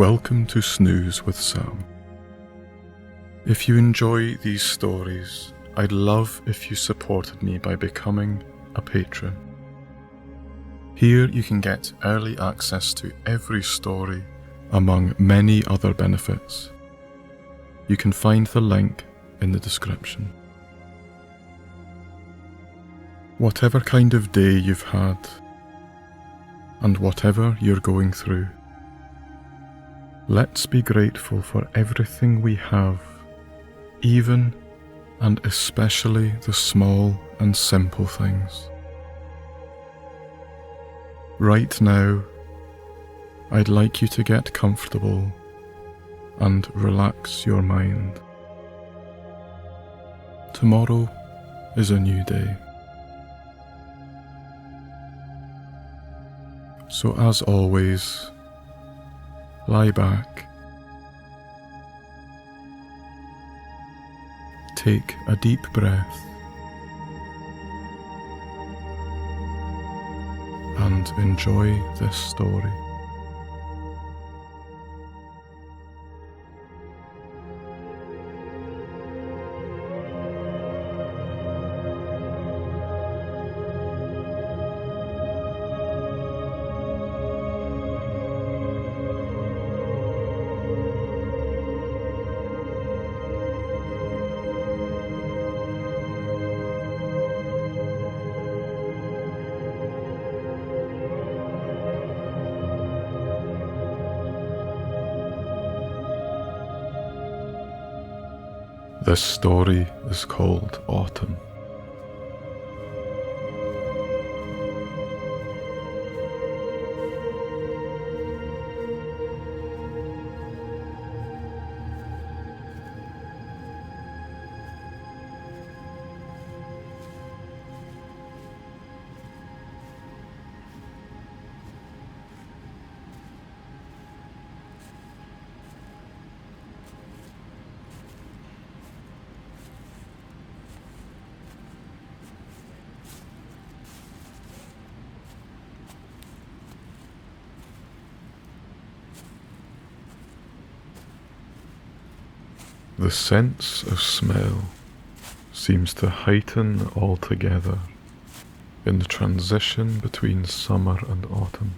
Welcome to Snooze with Sam. If you enjoy these stories, I'd love if you supported me by becoming a patron. Here you can get early access to every story, among many other benefits. You can find the link in the description. Whatever kind of day you've had, and whatever you're going through, let's be grateful for everything we have, even and especially the small and simple things. Right now, I'd like you to get comfortable and relax your mind. Tomorrow is a new day. So as always, lie back, take a deep breath, and enjoy this story. This story is called Autumn. The sense of smell seems to heighten altogether in the transition between summer and autumn.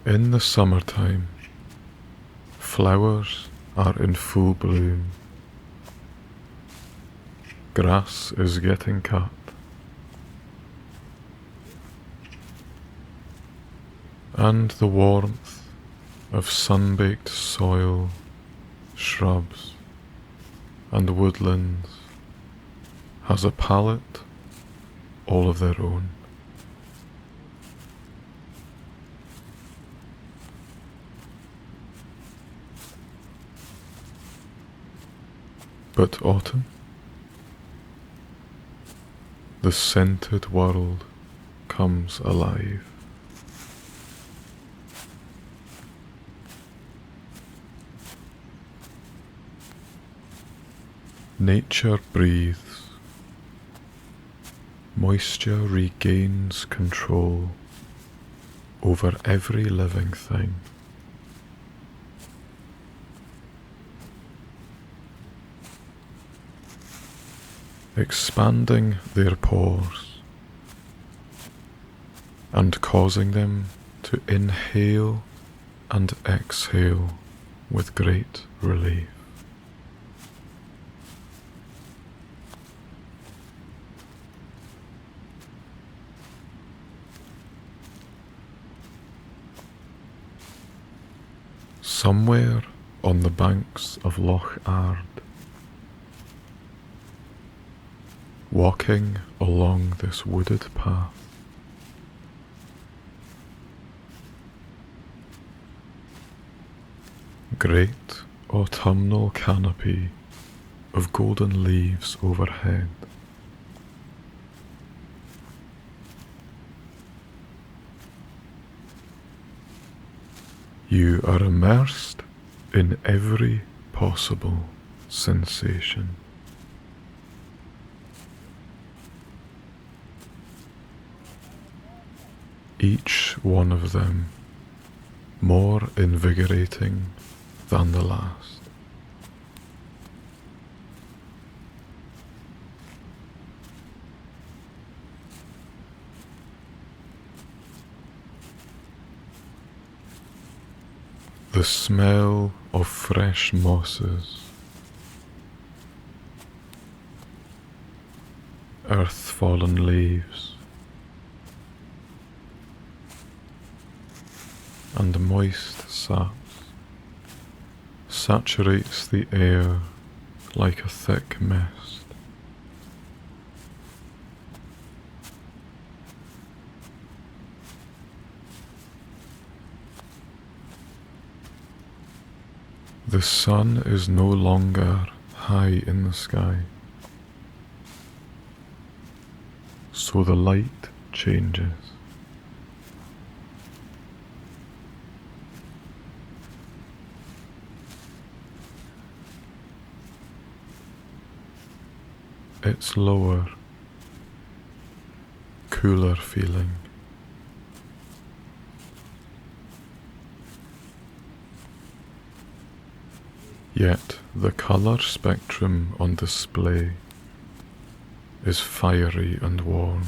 In the summertime, flowers are in full bloom. Grass is getting cut. And the warmth of sun-baked soil, shrubs, and woodlands has a palette all of their own. But autumn, the scented world comes alive. Nature breathes, moisture regains control over every living thing. Expanding their pores and causing them to inhale and exhale with great relief. Somewhere on the banks of Loch Ard, walking along this wooded path, great autumnal canopy of golden leaves overhead. You are immersed in every possible sensation. each one of them more invigorating than the last. The smell of fresh mosses, earth-fallen leaves, and moist saps saturates the air like a thick mist. The sun is no longer high in the sky, so the light changes. It's lower, cooler feeling. Yet the colour spectrum on display is fiery and warm.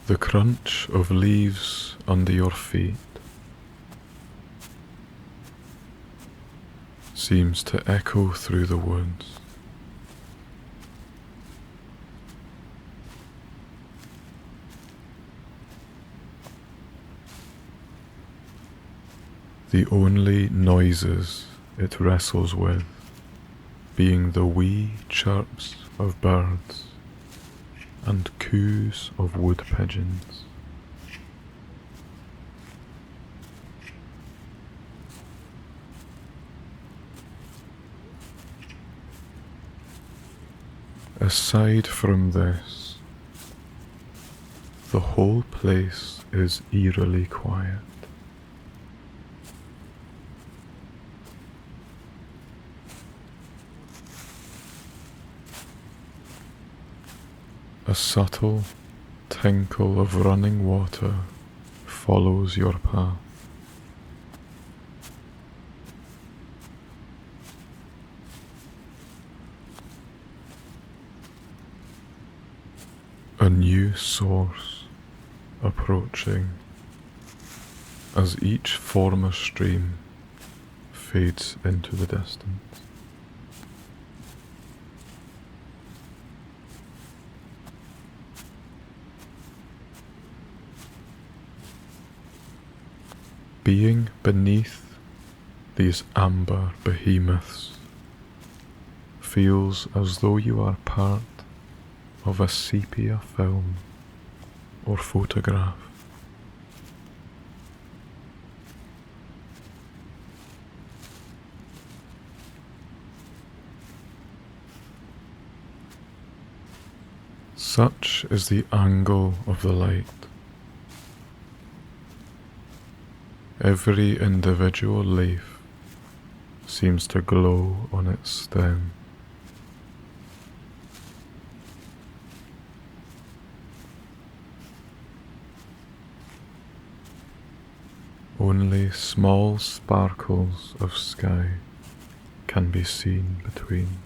The crunch of leaves under your feet seems to echo through the woods. The only noises it wrestles with being the wee chirps of birds and coos of wood pigeons. Aside from this, the whole place is eerily quiet. A subtle tinkle of running water follows your path. A new source approaching as each former stream fades into the distance. Being beneath these amber behemoths feels as though you are part of a sepia film or photograph. Such is the angle of the light. Every individual leaf seems to glow on its stem. Only small sparkles of sky can be seen between.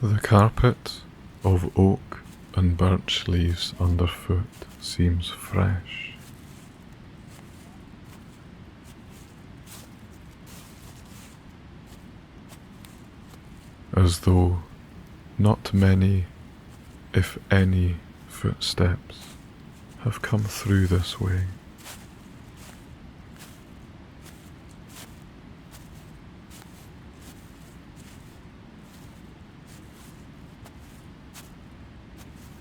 The carpet of oak and birch leaves underfoot seems fresh. As though not many, if any, footsteps have come through this way.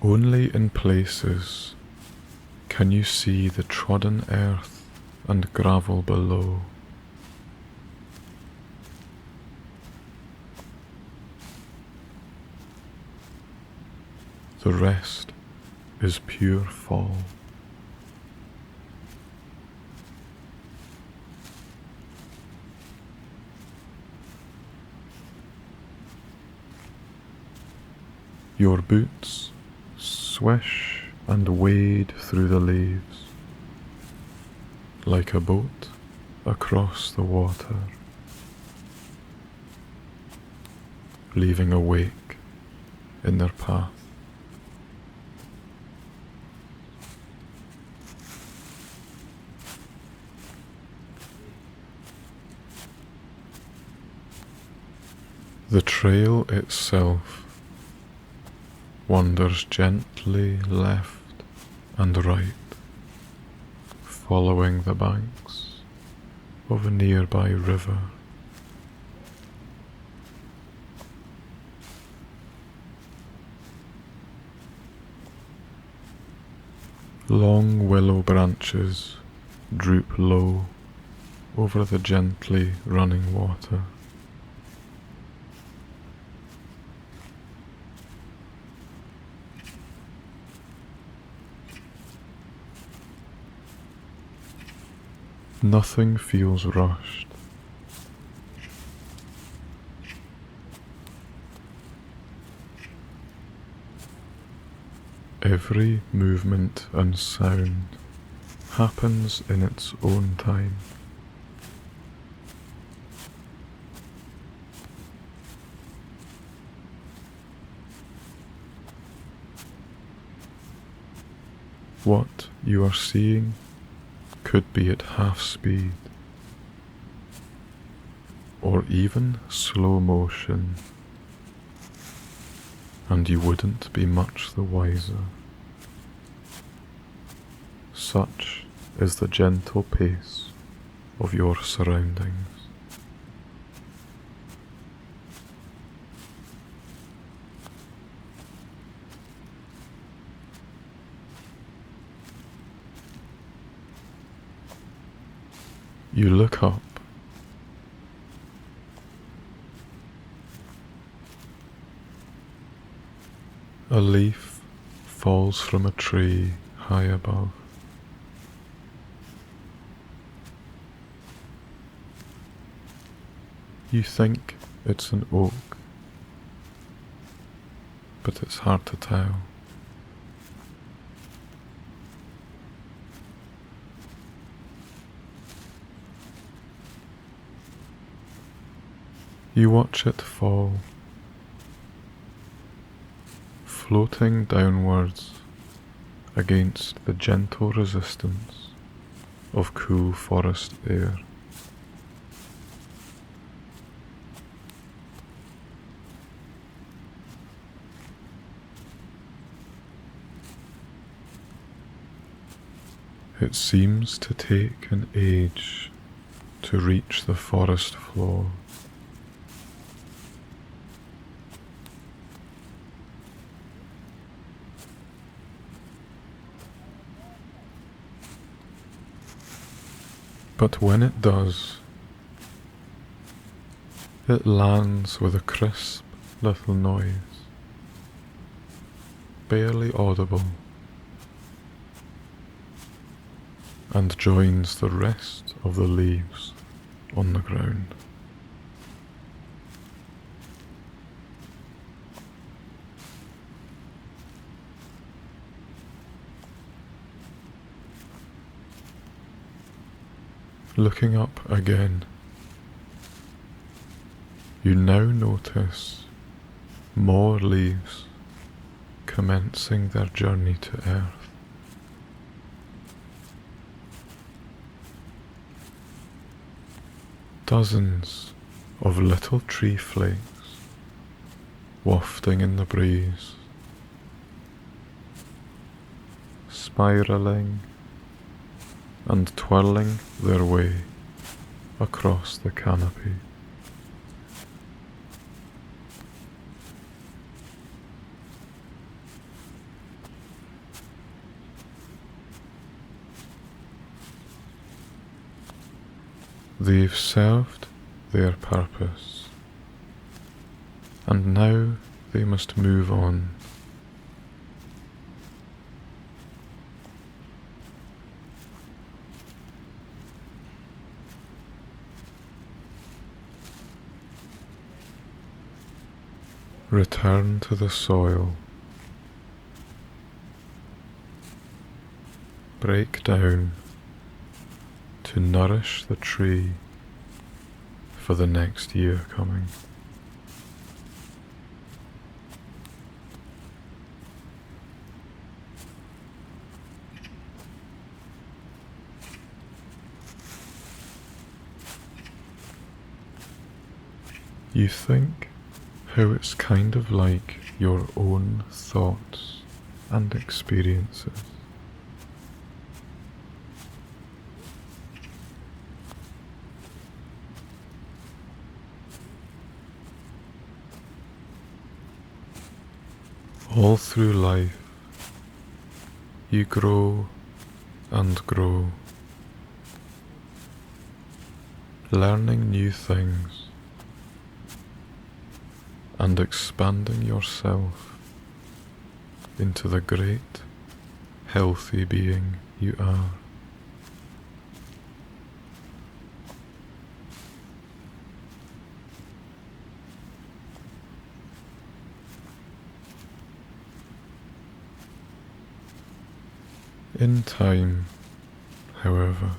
Only in places can you see the trodden earth and gravel below. The rest is pure fall. Your boots swish and wade through the leaves like a boat across the water, leaving a wake in their path. The trail itself wanders gently left and right, following the banks of a nearby river. Long willow branches droop low over the gently running water. Nothing feels rushed. Every movement and sound happens in its own time. What you are seeing could be at half speed, or even slow motion, and you wouldn't be much the wiser. Such is the gentle pace of your surroundings. You look up. A leaf falls from a tree high above. You think it's an oak, but it's hard to tell. You watch it fall, floating downwards against the gentle resistance of cool forest air. It seems to take an age to reach the forest floor. But when it does, it lands with a crisp little noise, barely audible, and joins the rest of the leaves on the ground. Looking up again, you now notice more leaves commencing their journey to earth. Dozens of little tree flakes wafting in the breeze, spiraling and twirling their way across the canopy. They've served their purpose, and now they must move on Return to the soil. Break down to nourish the tree for the next year coming. You think how it's kind of like your own thoughts and experiences. All through life, you grow and grow, learning new things and expanding yourself into the great, healthy being you are. In time, however,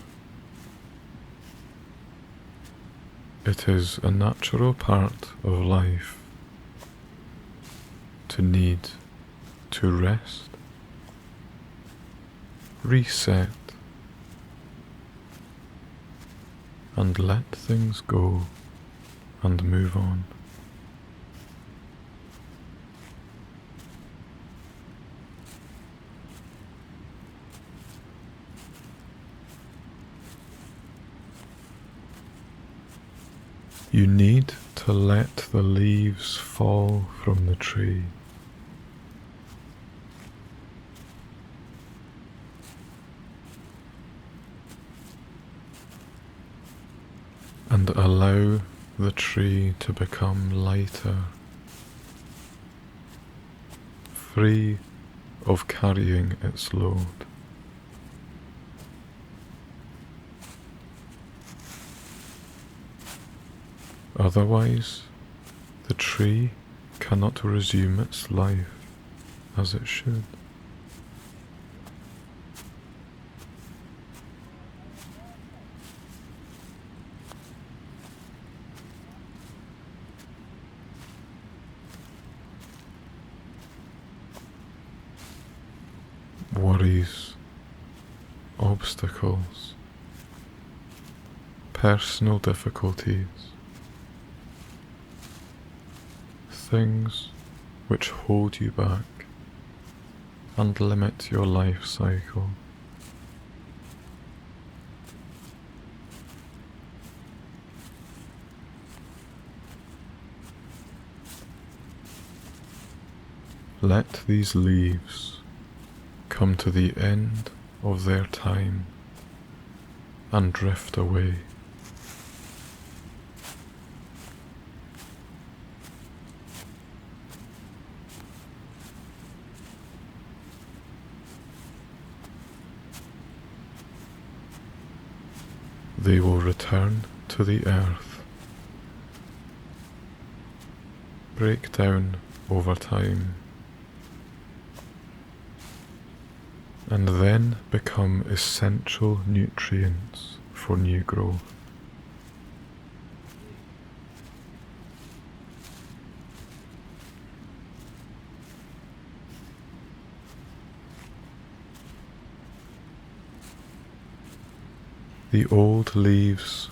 it is a natural part of life to need to rest, reset, and let things go and move on. You need to let the leaves fall from the tree. And allow the tree to become lighter, free of carrying its load. Otherwise, the tree cannot resume its life as it should. Worries, obstacles, personal difficulties, things which hold you back and limit your life cycle. Let these leaves come to the end of their time and drift away. They will return to the earth, break down over time, and then become essential nutrients for new growth. The old leaves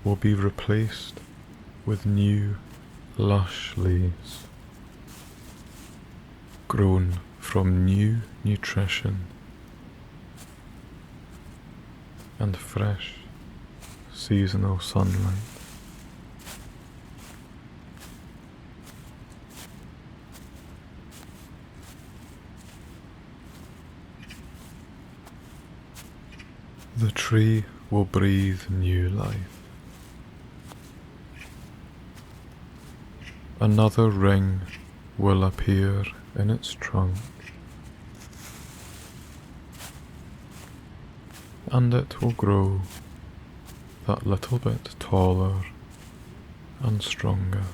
will be replaced with new, lush leaves, grown from new nutrition and fresh, seasonal sunlight. The tree will breathe new life. Another ring will appear in its trunk, and it will grow that little bit taller and stronger.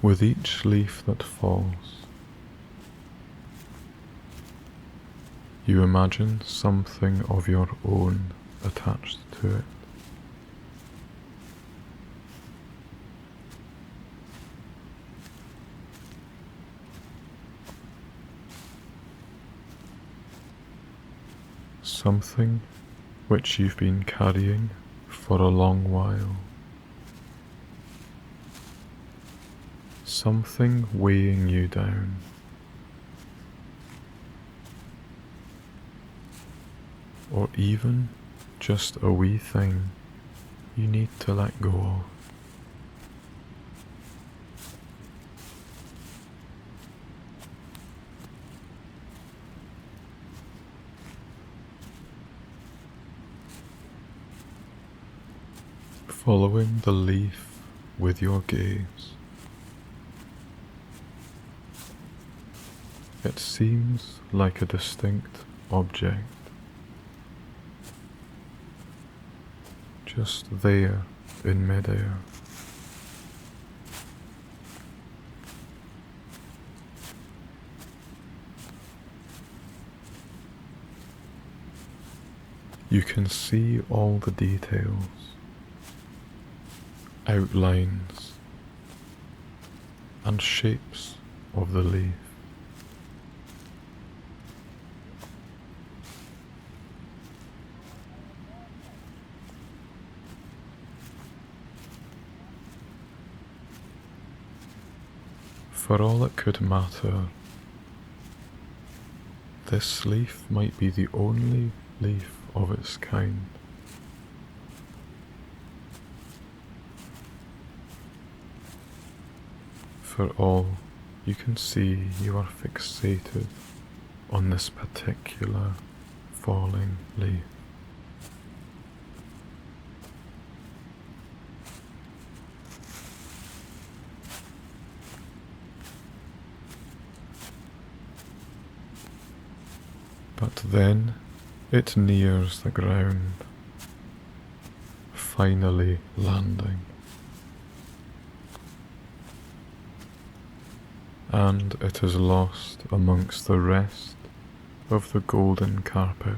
With each leaf that falls, you imagine something of your own attached to it. Something which you've been carrying for a long while. Something weighing you down. Or even just a wee thing you need to let go of. Following the leaf with your gaze, it seems like a distinct object, just there in midair. You can see all the details, outlines and shapes of the leaf. For all it could matter, this leaf might be the only leaf of its kind. For all you can see, you are fixated on this particular falling leaf. But then it nears the ground, finally landing. And it is lost amongst the rest of the golden carpet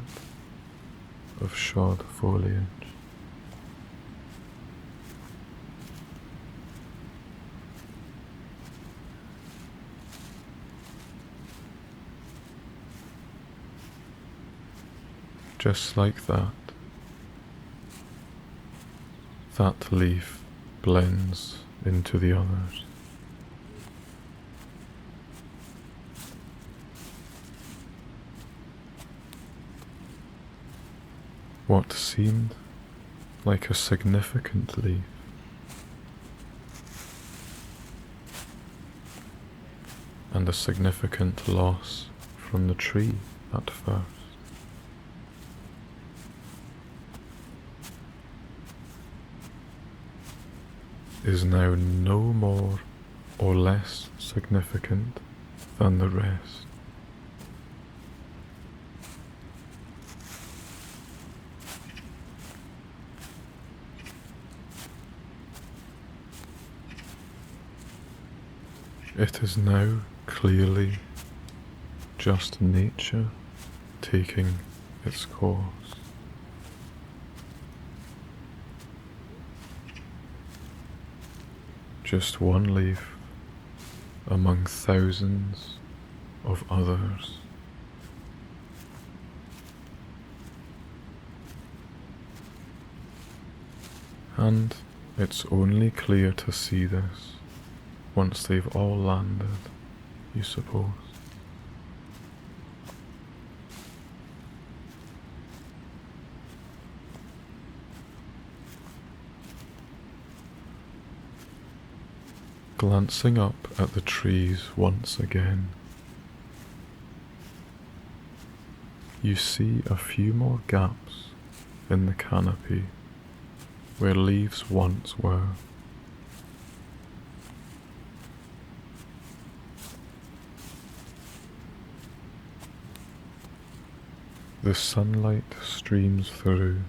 of shod foliage. Just like that, that leaf blends into the others. What seemed like a significant leaf and a significant loss from the tree at first is now no more or less significant than the rest. It is now clearly just nature taking its course. Just one leaf among thousands of others. And it's only clear to see this once they've all landed, you suppose. Glancing up at the trees once again, you see a few more gaps in the canopy where leaves once were. The sunlight streams through,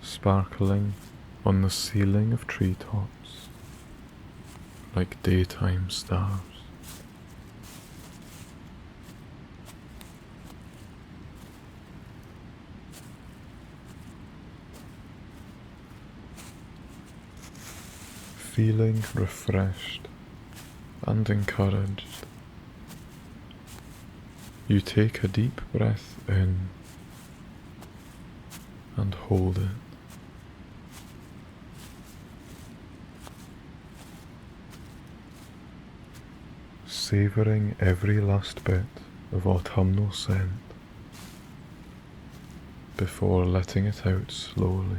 sparkling on the ceiling of treetops like daytime stars. Feeling refreshed and encouraged, you take a deep breath in and hold it. Savouring every last bit of autumnal scent before letting it out slowly.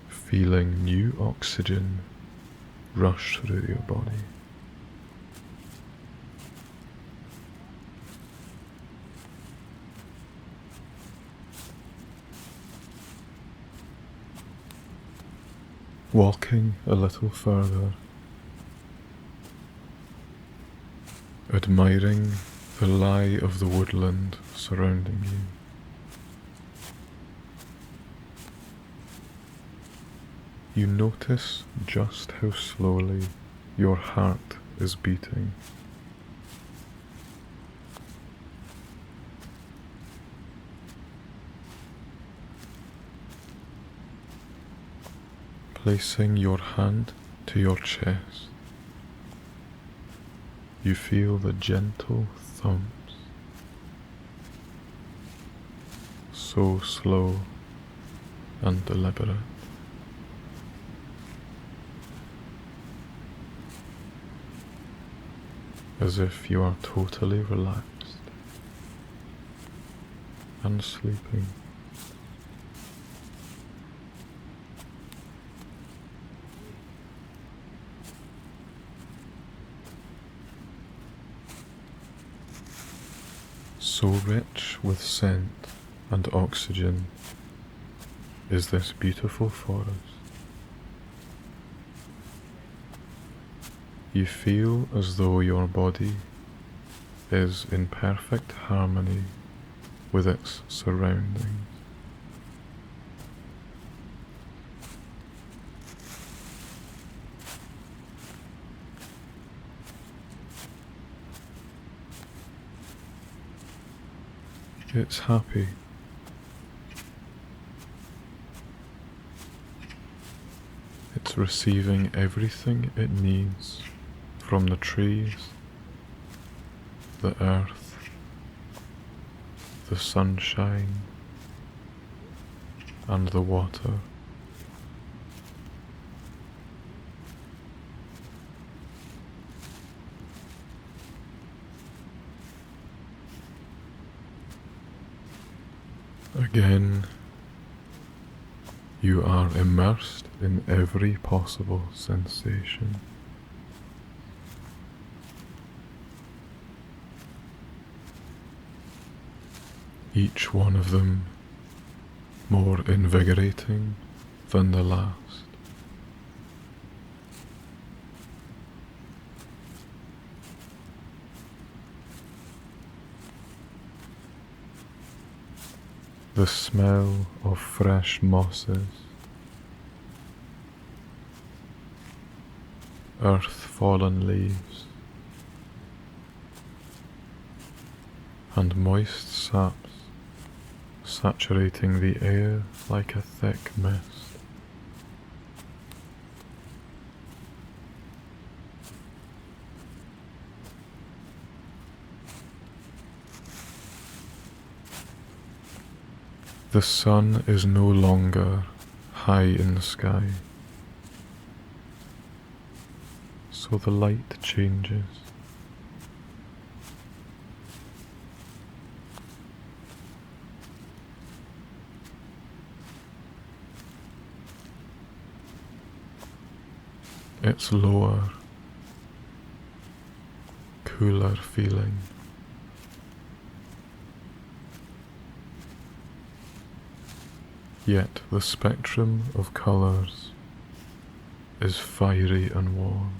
Feeling new oxygen rush through your body. Walking a little further, admiring the lie of the woodland surrounding you. You notice just how slowly your heart is beating. Placing your hand to your chest, you feel the gentle thumps, so slow and deliberate. As if you are totally relaxed and sleeping. So rich with scent and oxygen is this beautiful forest. You feel as though your body is in perfect harmony with its surroundings. It's happy. It's receiving everything it needs from the trees, the earth, the sunshine, and the water. Again, you are immersed in every possible sensation. Each one of them more invigorating than the last. The smell of fresh mosses, earth-fallen leaves, and moist saps saturating the air like a thick mist. The sun is no longer high in the sky, so the light changes. It's lower, cooler feeling. Yet the spectrum of colours is fiery and warm.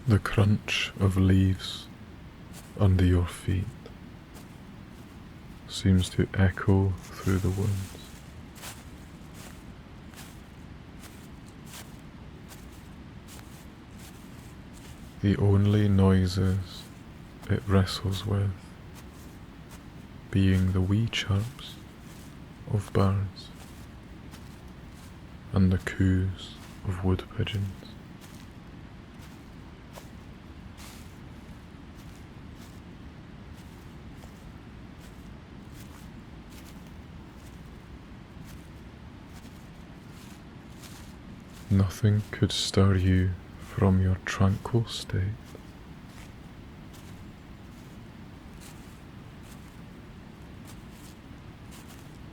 The crunch of leaves under your feet seems to echo through the woods. The only noises it wrestles with being the wee chirps of birds and the coos of wood pigeons. Nothing could stir you from your tranquil state.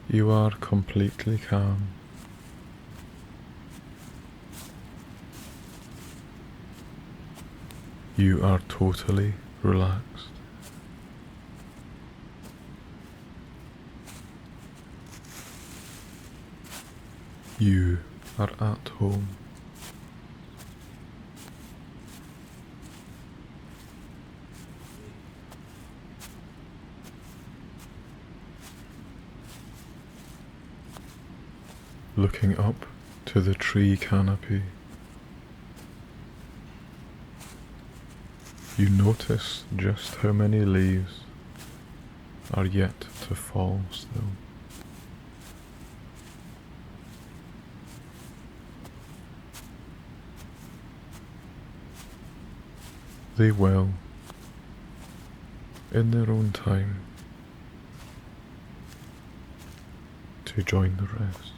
You are completely calm. You are totally relaxed. You are at home. Looking up to the tree canopy, you notice just how many leaves are yet to fall still. They will, in their own time, to join the rest.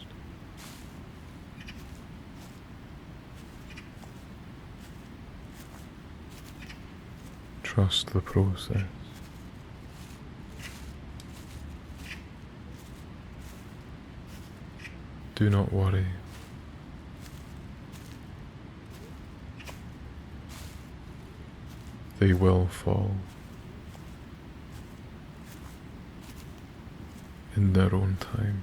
Trust the process. Do not worry. They will fall in their own time.